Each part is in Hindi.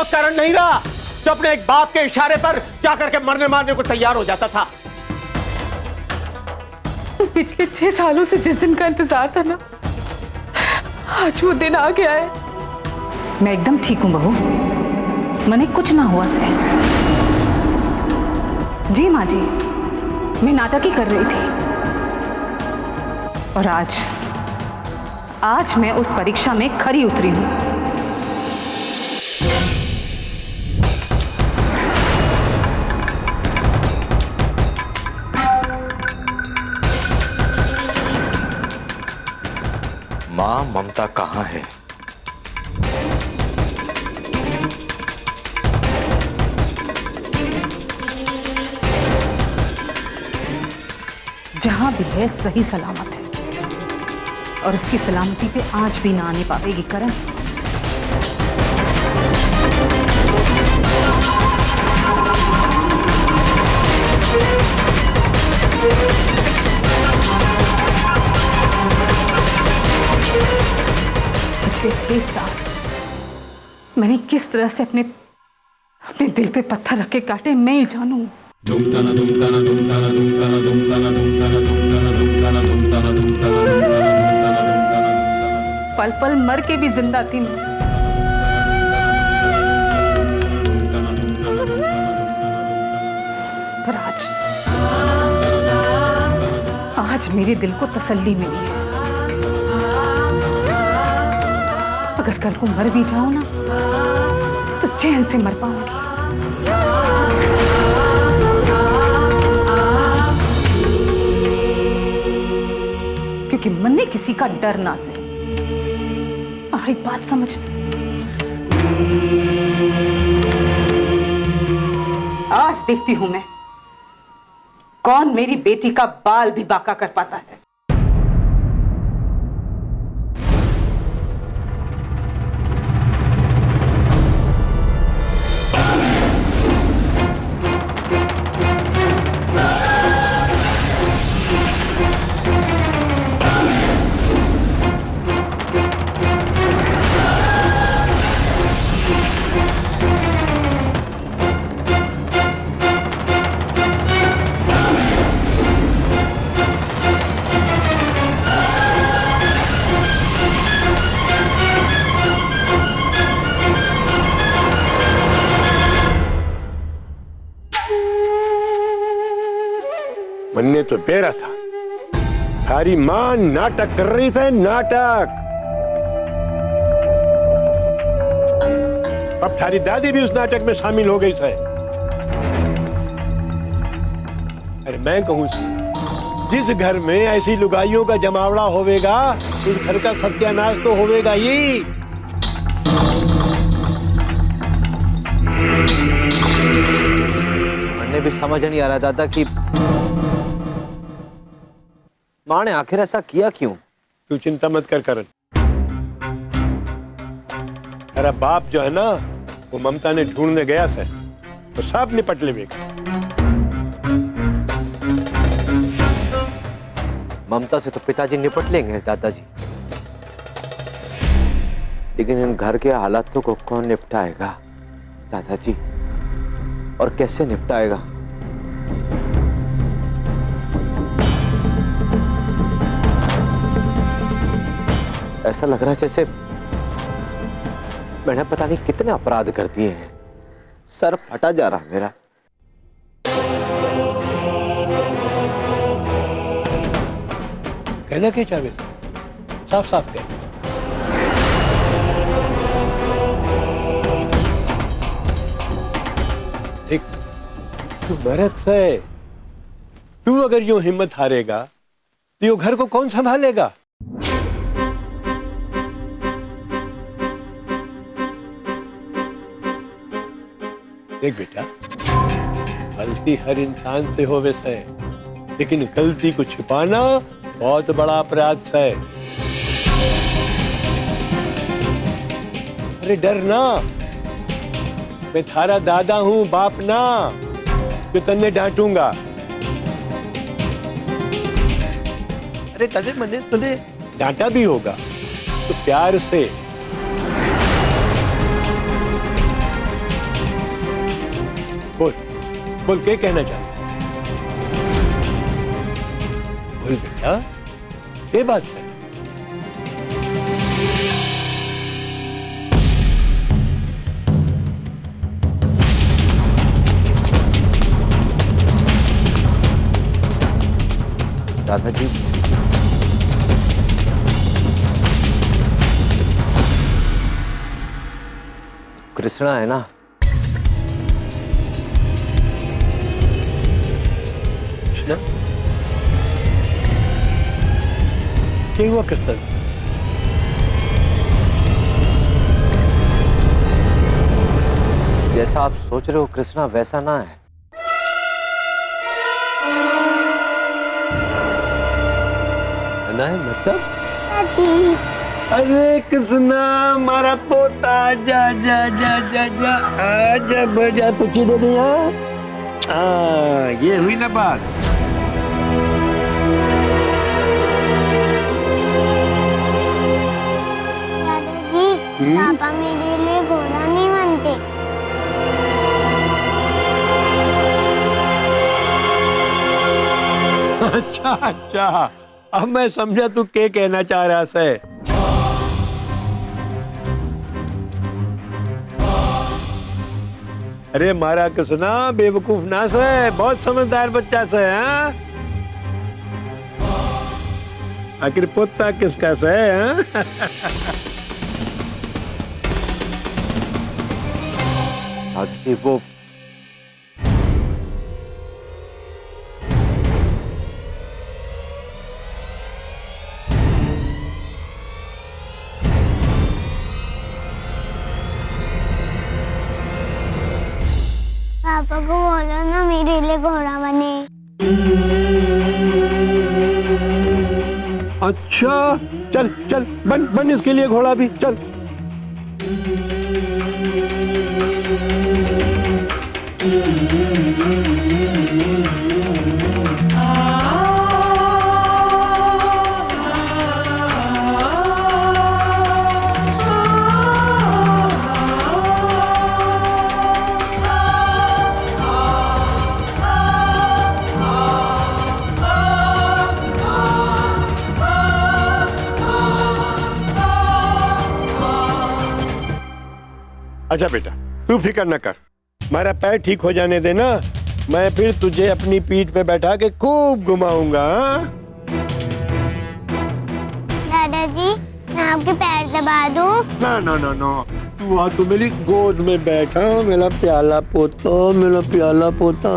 वो करण नहीं रहा जो अपने एक बाप के इशारे पर क्या करके मरने मारने को तैयार हो जाता था। पिछले 6 सालों से जिस दिन का इंतजार था ना, आज वो दिन आ गया है। मैं एकदम ठीक हूं बहू, मने कुछ ना हुआ से। जी माँ जी, मैं नाटक ही कर रही थी और आज मैं उस परीक्षा में खरी उतरी हूं। मां ममता कहाँ है? जहां भी है सही सलामत है और उसकी सलामती पे आज भी ना आने पाएगी करण। पिछले 6 साल मैंने किस तरह से अपने दिल पे पत्थर रख के काटे, मैं ही जानू। पल पल मर के भी जिंदा थी मैं, पर आज मेरे दिल को तसल्ली मिली है। अगर कल को मर भी जाऊं ना तो चैन से मर पाऊंगी। क्योंकि मन ने किसी का डर ना से। आई बात समझ में? आज देखती हूं मैं कौन मेरी बेटी का बाल भी बांका कर पाता है। मनने तो बेरा था, थारी मां नाटक कर रही थी, नाटक। अब थारी दादी भी उस नाटक में शामिल हो गई है। अरे मैं कहूं जिस घर में ऐसी लुगाइयों का जमावड़ा होवेगा उस घर का सत्यानाश तो होवेगा ही। मैंने भी समझ नहीं आ रहा दादा कि मां ने आखिर ऐसा किया क्यों? तू चिंता मत कर करण। तेरा बाप जो है ना वो ममता ने ढूंढने गया से तो सब निपट लेगा। ममता से तो पिताजी निपट लेंगे दादाजी, लेकिन इन घर के हालातों को कौन निपटाएगा दादाजी, और कैसे निपटाएगा? ऐसा लग रहा है जैसे मैंने पता नहीं कितने अपराध कर दिए हैं। सर फटा जा रहा मेरा। कहना क्या चाहे, साफ साफ कह। एक तू मर्द से, तू अगर यूं हिम्मत हारेगा तो यो घर को कौन संभालेगा? देख बेटा, गलती हर इंसान से हो वैसे, लेकिन गलती को छुपाना बहुत बड़ा अपराध है। अरे डर ना, मैं थारा दादा हूं, बाप ना जो तन्ने डांटूंगा। अरे कदे मैंने तुझे डांटा भी होगा तो प्यार से। बोल बोल क्या कहना चाहता बोल बेटा ये बात है। दादाजी कृष्णा है ना, कृष्णा क्या हुआ कृष्णा? जैसा आप सोच रहे हो कृष्णा वैसा ना है। ना है मतलब? जी अरे कृष्णा मारा पोता जा जा जा जा जा आजा बजा पूछी दे दिया। ये हुई ना बात। दादाजी पापा मेरे लिए घोड़ा नहीं बनते। अच्छा अच्छा अब मैं समझा तू क्या कहना चाह रहा है। अरे मारा कृष्णा बेवकूफ ना से बहुत समझदार बच्चा से। हाँ आखिर पोता किसका से? हाँ? दादाजी वो पापा को बोलो ना मेरे लिए घोड़ा बने। अच्छा चल चल बन बन इसके लिए घोड़ा भी चल। अच्छा बेटा तू फिक्र न कर, मेरा पैर ठीक हो जाने देना, मैं फिर तुझे अपनी पीठ पे बैठा के खूब घुमाऊंगा। दादाजी मैं आपके पैर दबा दूं? ना ना ना ना तू आ तू मेरी गोद में बैठा मेरा प्याला पोता, मेरा प्याला पोता।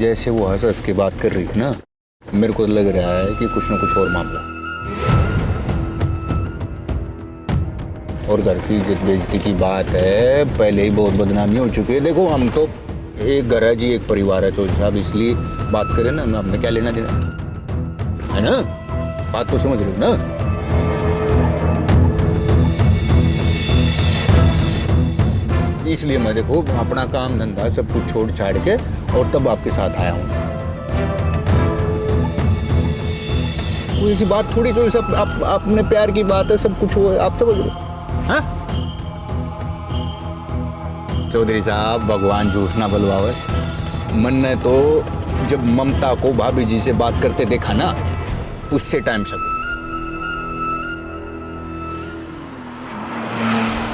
जैसे वो हंस हंस के बात कर रही थी ना, मेरे को लग रहा है कि कुछ न कुछ और मामला। और घर की इज्जत बेइज्जती की बात है, पहले ही बहुत बदनामी हो चुकी है। देखो हम तो एक घर है जी, एक परिवार है चौधरी साहब, इसलिए बात करें ना, हमने क्या लेना देना है ना, बात तो समझ रहे हो ना। इसलिए मैं देखो अपना काम धंधा सब कुछ छोड़ छाड़ के और तब आपके साथ आया हूँ। कोई ऐसी बात थोड़ी जो सब अपने प्यार की बात है, सब कुछ हो आप समझ रहे हैं? चौधरी साहब भगवान झूठ ना बलवावे, मन ने तो जब ममता को भाभी जी से बात करते देखा ना, उससे टाइम शक।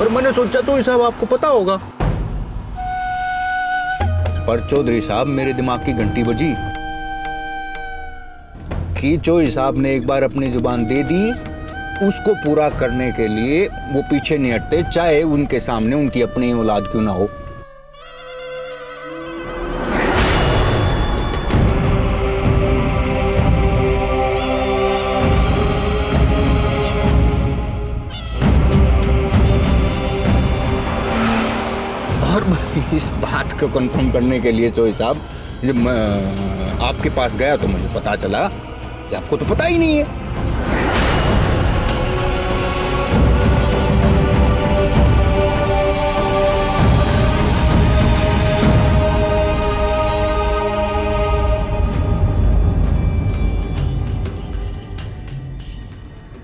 और मैंने सोचा तो साहब आपको पता होगा, पर चौधरी साहब मेरे दिमाग की घंटी बजी कि चौधरी साहब ने एक बार अपनी जुबान दे दी, उसको पूरा करने के लिए वो पीछे नहीं हटते, चाहे उनके सामने उनकी अपनी औलाद क्यों ना हो। को कंफर्म करने के लिए चोई साहब, जब मैं आपके पास गया तो मुझे पता चला कि आपको तो पता ही नहीं है।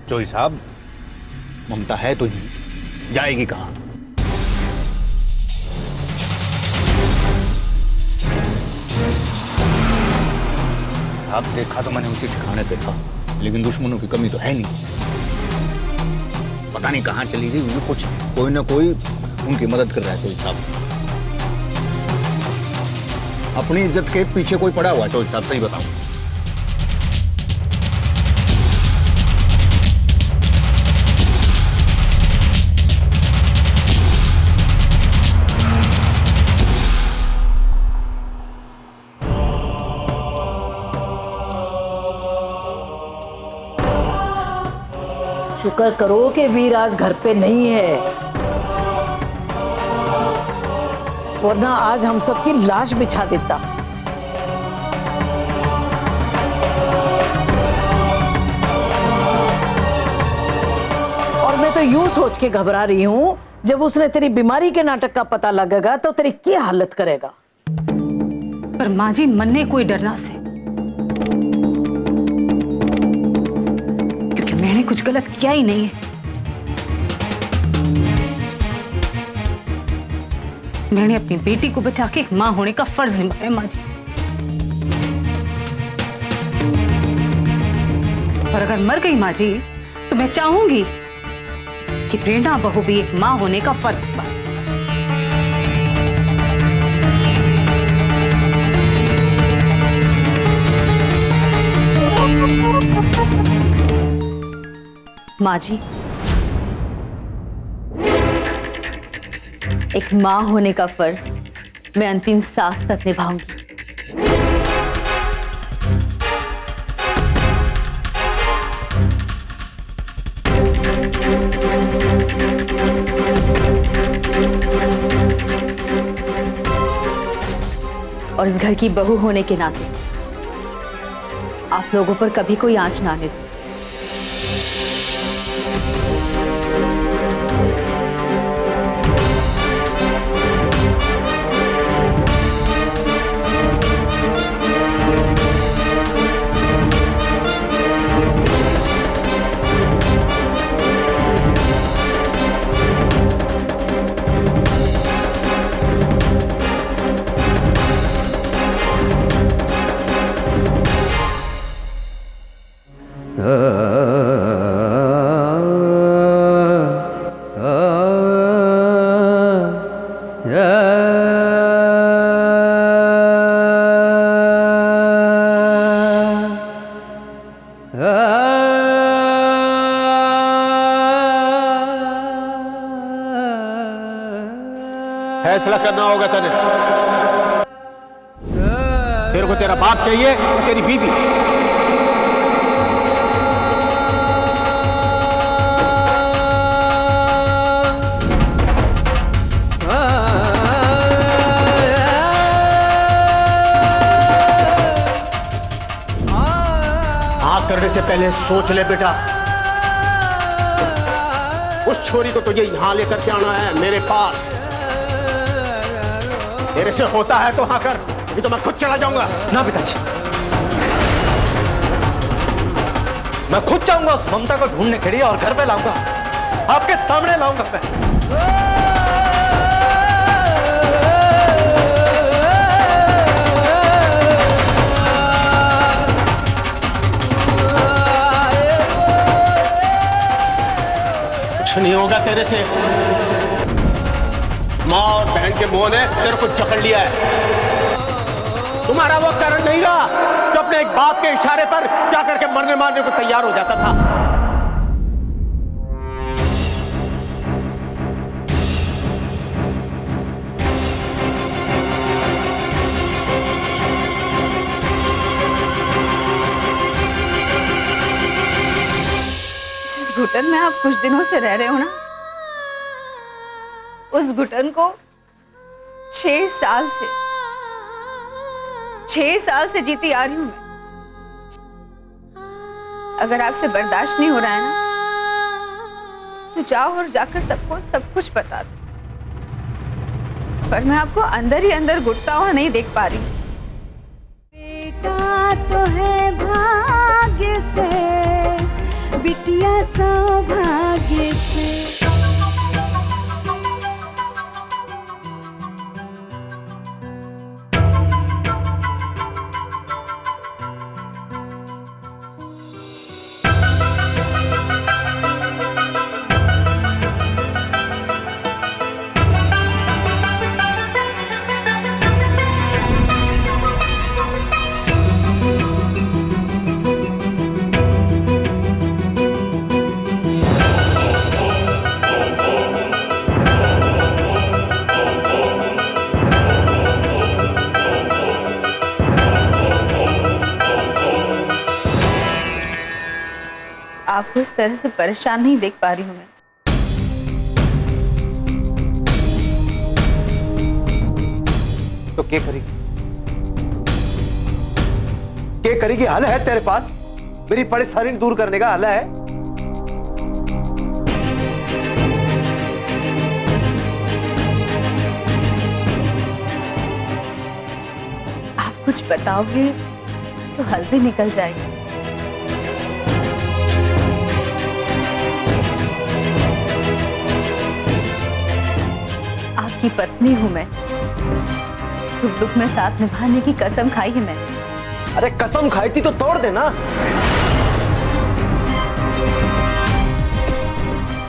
चोई साहब, ममता है तो ही जाएगी कहां? आप देखा तो मैंने उसी ठिकाने पे था, लेकिन दुश्मनों की कमी तो है नहीं। पता नहीं कहां चली गई, उन्हें कुछ कोई ना कोई उनकी मदद कर रहा है। चोई साहब, अपनी इज्जत के पीछे कोई पड़ा हुआ। चोई साहब, सही बताओ। शुक्र करो कि वीर आज घर पे नहीं है, वरना आज हम सबकी लाश बिछा देता। और मैं तो यूं सोच के घबरा रही हूं, जब उसने तेरी बीमारी के नाटक का पता लगेगा तो तेरी क्या हालत करेगा। पर माँ जी, मन्ने कोई डरना से, क्योंकि मैंने कुछ गलत किया ही नहीं है। मैंने अपनी बेटी को बचा के एक माँ होने का फर्ज निभाया माँ जी। और अगर मर गई माँ जी तो मैं चाहूंगी कि प्रेरणा बहू भी एक माँ होने का फर्ज निभाए। माँ जी, एक माँ होने का फर्ज मैं अंतिम सांस तक निभाऊंगी। और इस घर की बहू होने के नाते आप लोगों पर कभी कोई आंच ना आने दूं। फैसला करना होगा तेरे। तेरे को तेरा बाप चाहिए या तेरी बीवी? आग करने से पहले सोच ले बेटा। उस छोरी को तुझे यहां लेकर के आना है मेरे पास। तेरे से होता है तो हाँ कर, अभी तो मैं खुद चला जाऊंगा। ना पिताजी, मैं खुद जाऊंगा उस ममता को ढूंढने के लिए और घर पे लाऊंगा, आपके सामने लाऊंगा मैं। कुछ नहीं होगा तेरे से। माँ और बहन के मोह ने तेरे को जकड़ लिया है। तुम्हारा वो करण नहीं रहा जो अपने एक बाप के इशारे पर जाकर के मरने मारने को तैयार हो जाता था। जिस घुटन में आप कुछ दिनों से रह रहे हो ना, उस घुटन को 6 साल से जीती आ रही हूं मैं। अगर आपसे बर्दाश्त नहीं हो रहा है ना, तो जाओ और जाकर सबको सब कुछ बता दो। पर मैं आपको अंदर ही अंदर घुटता हुआ नहीं देख पा रही। बेटा तो है भाग्य से, बिटिया सौभाग्य से। आपको इस तरह से परेशान नहीं देख पा रही हूं मैं। तो क्या करेगी? क्या करेगी? हल है तेरे पास? मेरी परेशानी दूर करने का हल है? आप कुछ बताओगे तो हल भी निकल जाएगा। आपकी पत्नी हूं मैं, सुख दुख में साथ निभाने की कसम खाई है मैंने। अरे कसम खाई थी तो तोड़ देना।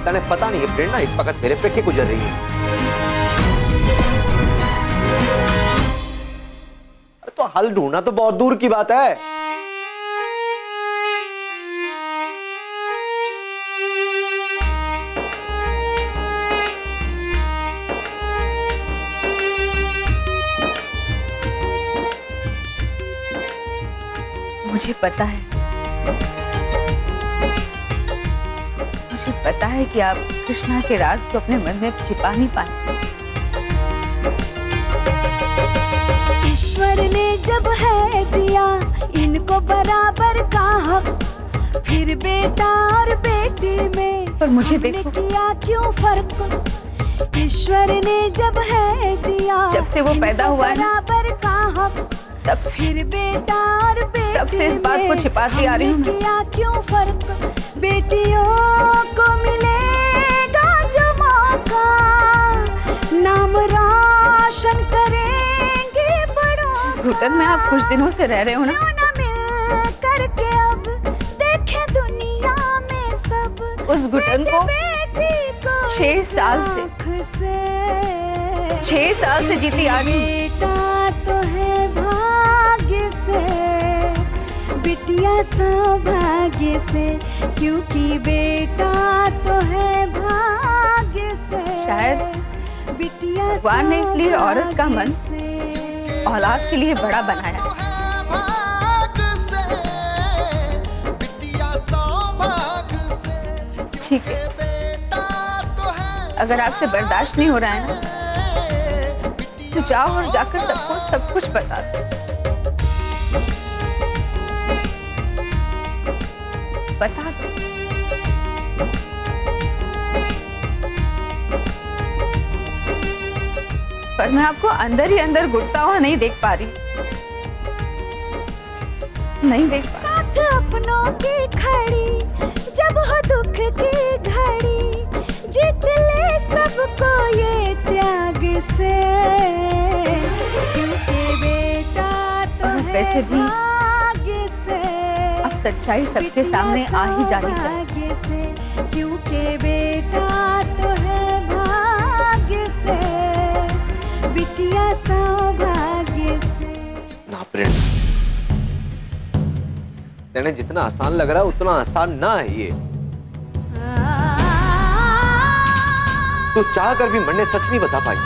तने पता नहीं है प्रेरणा इस वक्त मेरे पे क्या गुजर रही है। अरे तो हल ढूंढना तो बहुत दूर की बात है। मुझे पता है कि आप कृष्णा के राज को अपने मन में छिपा नहीं पाए। ईश्वर ने जब है दिया इनको बराबर का हक, फिर बेटा और बेटी में पर मुझे देखो, किया क्यों फर्क? ईश्वर ने जब है दिया, जब से वो पैदा हुआ है बराबर का हक, तब से फिर बेटा और बेटी, तब से इस बात को छिपाती आ रही हूँ। किया क्यों फर्क? बेटियों को मिलेगा जो मौका, नाम रोशन करेंगे बड़ों। जिस घुटन में आप कुछ दिनों से रह रहे हो ना, मिल करके अब देखे दुनिया में सब, उस घुटन को 6 साल से जीती आ रही हूँ। बेटा तो है भाग्य से, बिटिया सौभाग्य से, क्योंकि बेटा तो है भाग्य से। शायद बिटिया भगवान ने इसलिए औरत का मन औलाद के लिए बड़ा बनाया। ठीक है, अगर आपसे बर्दाश्त नहीं हो रहा है ना, तो जाओ और जाकर सबको सब कुछ बता दो। बता दो। पर मैं आपको अंदर ही अंदर घुटता हुआ नहीं देख पा रही। नहीं देख पा रही। साथ अपनों की खड़ी जब हो दुख की घड़ी, जीत ले सबको ये त्याग से, क्योंकि बेटा तो है वैसे भी भाग्य से। अब सच्चाई सबके सामने आ ही जानी चाहिए। भाग्य से, क्योंकि बेटा तो है भाग्य से, बिटिया सौभाग्य से। ना प्रेरणा, तेने जितना आसान लग रहा है उतना आसान ना है ये। तू चाह कर भी मन ने सच नहीं बता पाई,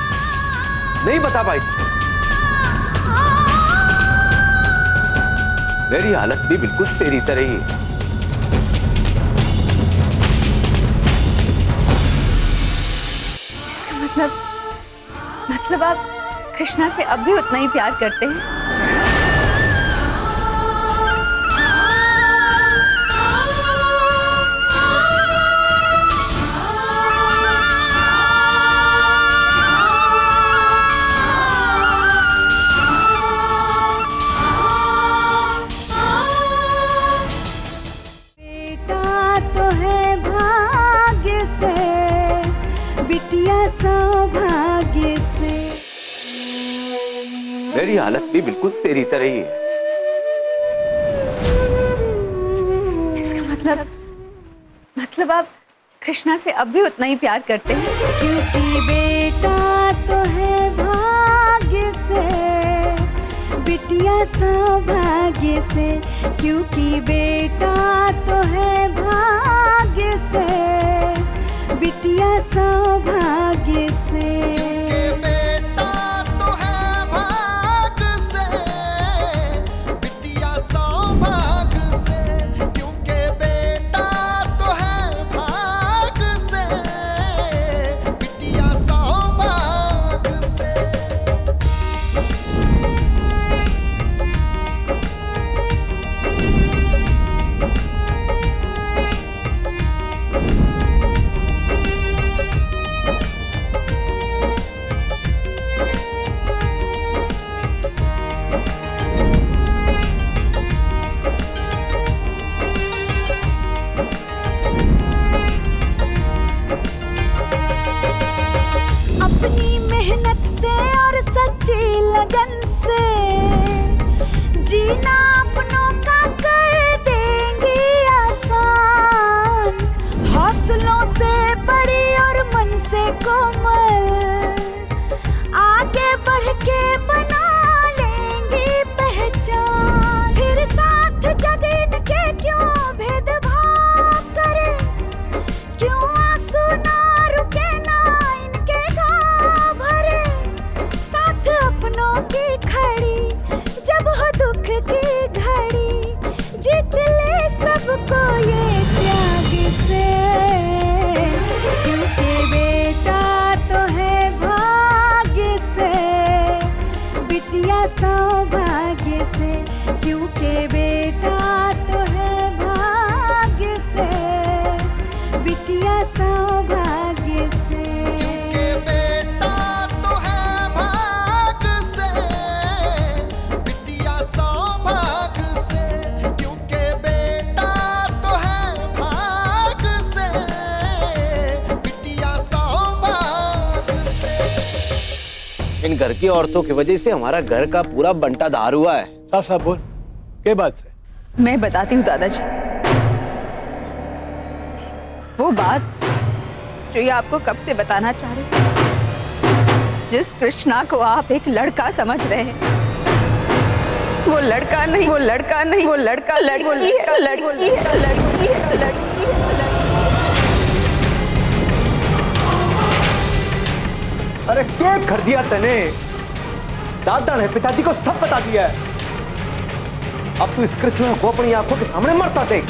नहीं बता पाई। मेरी हालत भी बिल्कुल तेरी तरह ही है। इसका मतलब आप कृष्णा से अब भी उतना ही प्यार करते हैं? बेटा तो है भाग्य से, बिटिया सौभाग्य से। मेरी हालत भी बिल्कुल तेरी तरह ही है। इसका मतलब आप कृष्णा से अब भी उतना ही प्यार करते हैं? क्योंकि बेटा तो है भाग्य से, बिटिया सौभाग्य से। क्योंकि बेटा तो है भाग्य से, बिटिया सौभाग्य से। अपनी मेहनत से और सच्ची लगन से जीना अपनों का कर देंगे आसान। हौसलों से बड़ी और मन से कोमल, आगे बढ़ के बना लेंगे पहचान। फिर साथ जग इनके क्यों भेदभाव करे, क्यों आंसू ना रुके ना इनके घाव भरे। साथ अपनों की खड़ी जब हो दुख की घड़ी, जीत ले सबको ये त्याग से। क्योंकि बेटा तो है भाग्य से, बिटिया सौभाग्य से। क्योंकि बेटा तो है भाग्य से, बिटिया सौभाग्य से। इन घर की औरतों की वजह से हमारा घर का पूरा बंटा धार हुआ है। साफ साफ बोल, क्या बात से? मैं बताती हूँ दादाजी, वो बात जो ये आपको कब से बताना चाह रहे। जिस कृष्णा को आप एक लड़का समझ रहे हैं, वो लड़का नहीं, वो लड़का नहीं, वो लड़का लड़की है, लड़की है, लड़की है, लड़की है। अरे क्या कर दिया तने? दादा ने पिताजी को सब बता दिया है। अब तू इस कृष्ण को अपनी आंखों के सामने मरता देख।